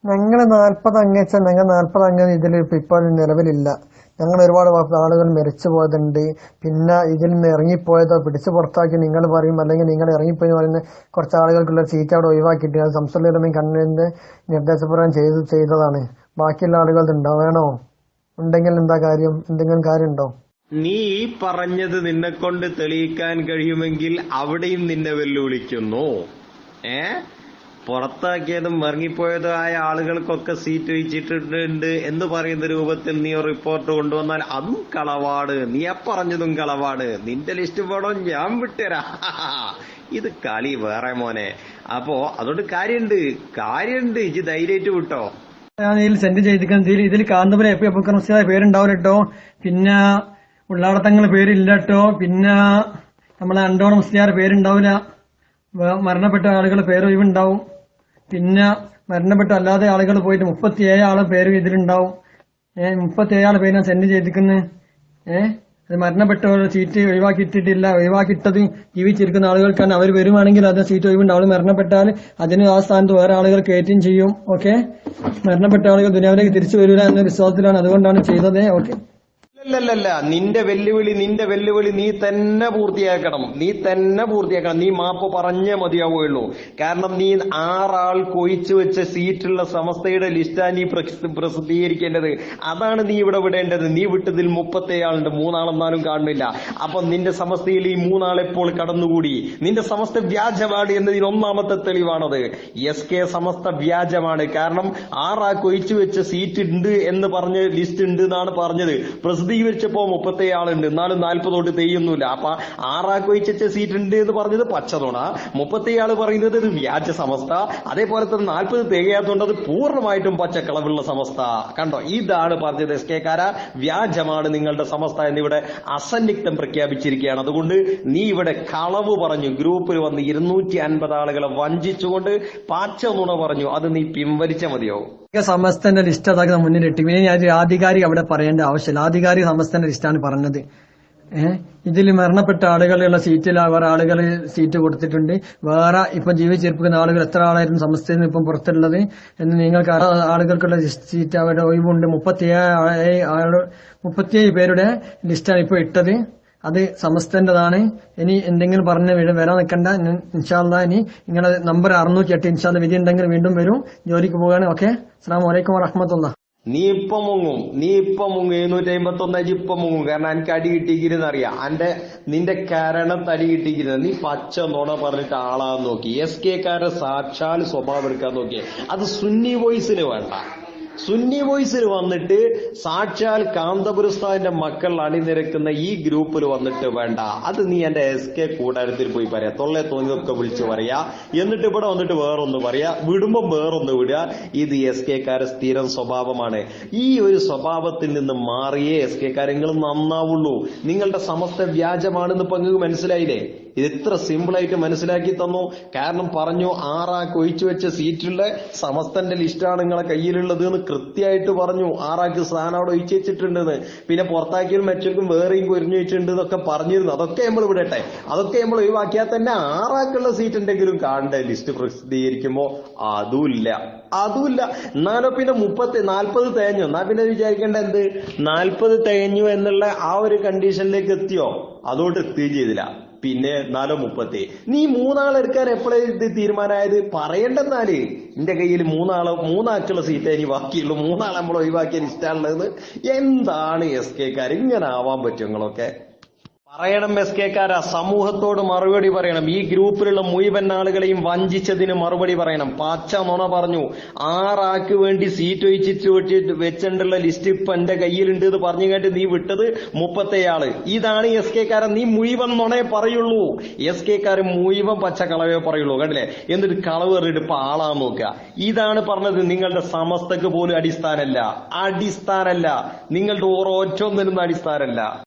ഞങ്ങള് 40 അംഗം വെച്ചാൽ ഞങ്ങൾ 40 അംഗം ഇതിൽ ഇപ്പോൾ നിലവിലില്ല. ഞങ്ങൾ ഒരുപാട് ആളുകൾ മരിച്ചു പോയതുണ്ട്. പിന്നെ ഇതിൽ നിന്ന് ഇറങ്ങിപ്പോയതോ പിടിച്ചു പുറത്താക്കി നിങ്ങൾ പറയും, അല്ലെങ്കിൽ നിങ്ങൾ ഇറങ്ങിപ്പോയി പറയുന്ന കുറച്ച് ആളുകൾക്കുള്ള സീറ്റ് അവിടെ ഒഴിവാക്കിയിട്ട് അത് സംസ്ഥാന കണ്ണിന്റെ നിർദ്ദേശപ്രകാരം ചെയ്തതാണ്. ബാക്കിയുള്ള ആളുകൾ ഉണ്ടോ? വേണോ? ഉണ്ടെങ്കിൽ എന്താ കാര്യം? എന്തെങ്കിലും കാര്യമുണ്ടോ? നീ ഈ പറഞ്ഞത് നിന്നെ കൊണ്ട് തെളിയിക്കാൻ കഴിയുമെങ്കിൽ അവിടെയും നിന്നെ വെല്ലുവിളിക്കുന്നു. ഏ പുറത്താക്കിയതും ഇറങ്ങിപ്പോയതും ആയ ആളുകൾക്കൊക്കെ സീറ്റ് ഒഴിച്ചിട്ടുണ്ട് എന്ന് പറയുന്ന രൂപത്തിൽ നീ ഒരു റിപ്പോർട്ട് കൊണ്ടുവന്നാൽ അതും കളവാണ്. നീ പറഞ്ഞതും കളവാണ്. നിന്റെ ലിസ്റ്റ് വേണോ ഞാൻ വിട്ടുതരാ. ഇത് കളി വേറെ മോനെ. അപ്പോ അതുകൊണ്ട് കാര്യണ്ട് ഇജ് ധൈര്യമായിട്ട് വിട്ടോ. ഞാൻ ഇതിൽ സെൻഡ് ചെയ്തിരിക്കുന്നത് ഇതിൽ കാന്തപുരം എ പി അബൂബക്കർ മുസ്ലിയാർ പേരുണ്ടാവില്ല കേട്ടോ. പിന്നെ ഉള്ളാടത്തങ്ങളെ പേരില്ല കേട്ടോ. പിന്നെ നമ്മളെ അണ്ടോണ മുസ്ലിയാർ പേരുണ്ടാവില്ല. മരണപ്പെട്ട ആളുകളുടെ പേര് ഒഴിവുണ്ടാവും. പിന്നെ മരണപ്പെട്ട അല്ലാതെ ആളുകൾ പോയിട്ട് 37 ആളെ പേര് ഇതിലുണ്ടാവും. 37 ആളെ പേര് ഞാൻ സെൻഡ് ചെയ്തിരിക്കുന്നത്. അത് മരണപ്പെട്ട സീറ്റ് ഒഴിവാക്കിയിട്ടിട്ടില്ല. ഒഴിവാക്കിയിട്ടത് ജീവിച്ചിരിക്കുന്ന ആളുകൾക്കാണ്. അവർ വരുവാണെങ്കിൽ അത് സീറ്റ് ഒഴിവുണ്ടാവും. മരണപ്പെട്ടാൽ അതിന് ആ സ്ഥാനത്ത് വേറെ ആളുകൾ കയറ്റുകയും ചെയ്യും. ഓക്കെ, മരണപ്പെട്ട ആളുകൾ ദുനിയാവിലേക്ക് തിരിച്ചു വരില്ല എന്ന വിശ്വാസത്തിലാണ്, അതുകൊണ്ടാണ് ചെയ്തത്. ഓക്കെ. അല്ലല്ല, നിന്റെ വെല്ലുവിളി നീ തന്നെ പൂർത്തിയാക്കണം. നീ മാപ്പ് പറഞ്ഞേ മതിയാവുകയുള്ളൂ. കാരണം നീ 6 ആൾ കൊഴിച്ചു വെച്ച സീറ്റുള്ള സമസ്തയുടെ ലിസ്റ്റാ നീ പ്രസിദ്ധീകരിക്കേണ്ടത്. അതാണ് നീ ഇവിടെ വിടേണ്ടത്. നീ വിട്ടതിൽ 37 ആളുണ്ട്, 3 ആളെന്നാലും കാണുന്നില്ല. അപ്പൊ നിന്റെ സമസ്തയിൽ ഈ 3 ആളെപ്പോൾ കടന്നുകൂടി. നിന്റെ സമസ്ത വ്യാജമാണ് എന്നതിന് ഒന്നാമത്തെ തെളിവാണത്. SK സമസ്ത വ്യാജമാണ്. കാരണം 6 ആൾ കൊഴിച്ചു വെച്ച സീറ്റ് ഉണ്ട് എന്ന് പറഞ്ഞ് ലിസ്റ്റ് ഉണ്ട് എന്നാണ് പറഞ്ഞത്. പ്രസിദ്ധീകരിച്ചപ്പോ 37 ആളുണ്ട്, എന്നാലും 40 തൊട്ട് തെയ്യൊന്നുമില്ല. അപ്പൊ 6 ആൾക്ക് ഒഴിച്ച സീറ്റ് ഉണ്ട് എന്ന് പറഞ്ഞത് പച്ചതുണ, 37 ആള് പറയുന്നത് ഇത് വ്യാജ സമസ്ത. അതേപോലെ തന്നെ 40 തികയാത്തോണ്ട് അത് പൂർണ്ണമായിട്ടും പച്ചക്കളവുള്ള സമസ്ത. കണ്ടോ, ഇതാണ് പറഞ്ഞത്. SK വ്യാജമാണ് നിങ്ങളുടെ സമസ്ത എന്നിവിടെ അസന്നിഗ്ധം പ്രഖ്യാപിച്ചിരിക്കുകയാണ്. അതുകൊണ്ട് നീ ഇവിടെ കളവ് പറഞ്ഞു, ഗ്രൂപ്പിൽ വന്ന് 250 ആളുകളെ വഞ്ചിച്ചുകൊണ്ട് പച്ച നുണ പറഞ്ഞു. അത് നീ പിൻവലിച്ച മതിയോ? സമസ്തന്റെ ലിസ്റ്റ് അതാക്കി മുന്നിലിട്ട് പിന്നെ ഞാൻ ആധികാരിക അവിടെ പറയേണ്ട ആവശ്യമില്ല. ആധികാരിക സമസ്തന്റെ ലിസ്റ്റാണ് പറഞ്ഞത്. ഇതിൽ മരണപ്പെട്ട ആളുകളുള്ള സീറ്റിൽ വേറെ ആളുകൾ സീറ്റ് കൊടുത്തിട്ടുണ്ട്. വേറെ ഇപ്പൊ ജീവിച്ചിരിക്കുന്ന ആളുകൾ എത്ര ആളായിരുന്നു സമസ്തയിൽ നിന്ന് ഇപ്പം പുറത്തുള്ളത് എന്ന് നിങ്ങൾക്ക് ആളുകൾക്കുള്ള സീറ്റ് അവിടെ ഒഴിവുണ്ട്. 37 പേരുടെ ലിസ്റ്റാണ് ഇപ്പൊ ഇട്ടത്. അത് സമസ്തന്റേതാണ്. ഇനി എന്തെങ്കിലും പറഞ്ഞ് വരാൻ നിൽക്കണ്ട. ഇൻഷാ അല്ലാഹ് ഇനി നിങ്ങളുടെ നമ്പർ 608 ഇൻഷാ അല്ലാഹ് വിധി ഉണ്ടെങ്കിൽ വീണ്ടും വരും. ജോലിക്ക് പോവുകയാണ്. ഓക്കെ, അസ്സലാമു അലൈക്കും വറഹ്മത്തുള്ളാഹി. നീ ഇപ്പം മുങ്ങും 751 ഇപ്പം മുങ്ങും. കാരണം എനിക്ക് അടി കിട്ടിയിരിക്കുന്ന അറിയാം. നിന്റെ കാരണത്ത് അടി കിട്ടിയിരിക്കുന്നത്. നീ പച്ച നുണ പറഞ്ഞിട്ട് ആളാന്ന് നോക്കി. SK സാക്ഷാൽ സ്വഭാവം എടുക്കാൻ നോക്കി. അത് സുന്നി വോയിസിന് വേണ്ട. സുന്നി വോയിസിൽ വന്നിട്ട് സാക്ഷാൽ കാന്തപുരസ്ഥാന്റെ മക്കൾ അണിനിരക്കുന്ന ഈ ഗ്രൂപ്പിൽ വന്നിട്ട് വേണ്ട. അത് നീ എന്റെ SK കൂടാരത്തിൽ പോയി പറയാ, തൊള്ളെ തോന്നിയതൊക്കെ വിളിച്ചു പറയാ. എന്നിട്ട് ഇവിടെ വന്നിട്ട് വേറൊന്ന് പറയാ, വിടുമ്പം വേറൊന്ന് വിടുക. ഇത് SK സ്ഥിരം സ്വഭാവമാണ്. ഈ ഒരു സ്വഭാവത്തിൽ നിന്ന് മാറിയേ SK നിങ്ങൾ നന്നാവുള്ളൂ. നിങ്ങളുടെ സമസ്ത വ്യാജമാണെന്ന് ഇപ്പൊ നിങ്ങൾക്ക് മനസ്സിലായില്ലേ? ഇത് ഇത്ര സിമ്പിളായിട്ട് മനസ്സിലാക്കി തന്നു. കാരണം പറഞ്ഞു 6 ആൾക്ക് ഒഴിച്ചു വെച്ച സീറ്റുള്ള സമസ്തന്റെ ലിസ്റ്റാണ് നിങ്ങളെ കയ്യിലുള്ളത് എന്ന് കൃത്യമായിട്ട് പറഞ്ഞു. 6 ആൾക്ക് സ്ഥാനം അവിടെ ഒഴിച്ചു വെച്ചിട്ടുണ്ടെന്ന്. പിന്നെ പുറത്താക്കിയാലും മറ്റൊരുക്കും വേറെയും കൊരിഞ്ഞു വെച്ചിട്ടുണ്ട് എന്നൊക്കെ പറഞ്ഞിരുന്നു. അതൊക്കെ നമ്മൾ വിടട്ടെ. അതൊക്കെ നമ്മൾ ഒഴിവാക്കിയാൽ തന്നെ 6 ആൾക്കുള്ള സീറ്റ് ഉണ്ടെങ്കിലും കാണണ്ടേ ലിസ്റ്റ് പ്രസിദ്ധീകരിക്കുമ്പോ? അതുമില്ല. എന്നാലോ പിന്നെ 40 തികഞ്ഞു. എന്നാ പിന്നെ വിചാരിക്കേണ്ട എന്ത് 40 തികഞ്ഞു എന്നുള്ള ആ ഒരു കണ്ടീഷനിലേക്ക് എത്തിയോ? അതോട്ട് എത്തുകയും ചെയ്തില്ല. പിന്നെ 30. നീ 3 ആളെടുക്കാൻ എപ്പോഴും ഇത് തീരുമാനമായത്? പറയണ്ടെന്നാല് എന്റെ കയ്യിൽ 3 ആൾക്കുള്ള സീറ്റേ ഇനി ബാക്കിയുള്ളൂ. 3 ആളെ നമ്മൾ ഒഴിവാക്കിയ ലിസ്റ്റാണുള്ളത്. എന്താണ് SK ഇങ്ങനെ ആവാൻ പറ്റും? നിങ്ങളൊക്കെ പറയണം. SK സമൂഹത്തോട് മറുപടി പറയണം. ഈ ഗ്രൂപ്പിലുള്ള മുഴുവൻ ആളുകളെയും വഞ്ചിച്ചതിന് മറുപടി പറയണം. പച്ച നുണ പറഞ്ഞു. 6 ആൾക്ക് വേണ്ടി സീറ്റ് ഒഴിച്ചിട്ട് വെച്ചിട്ടുള്ള ലിസ്റ്റ് ഇപ്പൊ എന്റെ കയ്യിലുണ്ട് എന്ന് പറഞ്ഞു കേട്ട് നീ വിട്ടത് 37 ആള്. ഇതാണ് SK നീ മുഴുവൻ നുണയെ പറയുള്ളൂ. SK മുഴുവൻ പച്ചക്കളവേ പറയുള്ളൂ. കണ്ടില്ലേ? എന്നിട്ട് കളവ് കയറിയിട്ട് ഇപ്പൊ ആളാന്ന് നോക്കുക. ഇതാണ് പറഞ്ഞത്. നിങ്ങളുടെ സമസ്തക്ക് പോലും അടിസ്ഥാനമല്ല. നിങ്ങളുടെ ഓരോറ്റൊന്നിനും അടിസ്ഥാനമല്ല.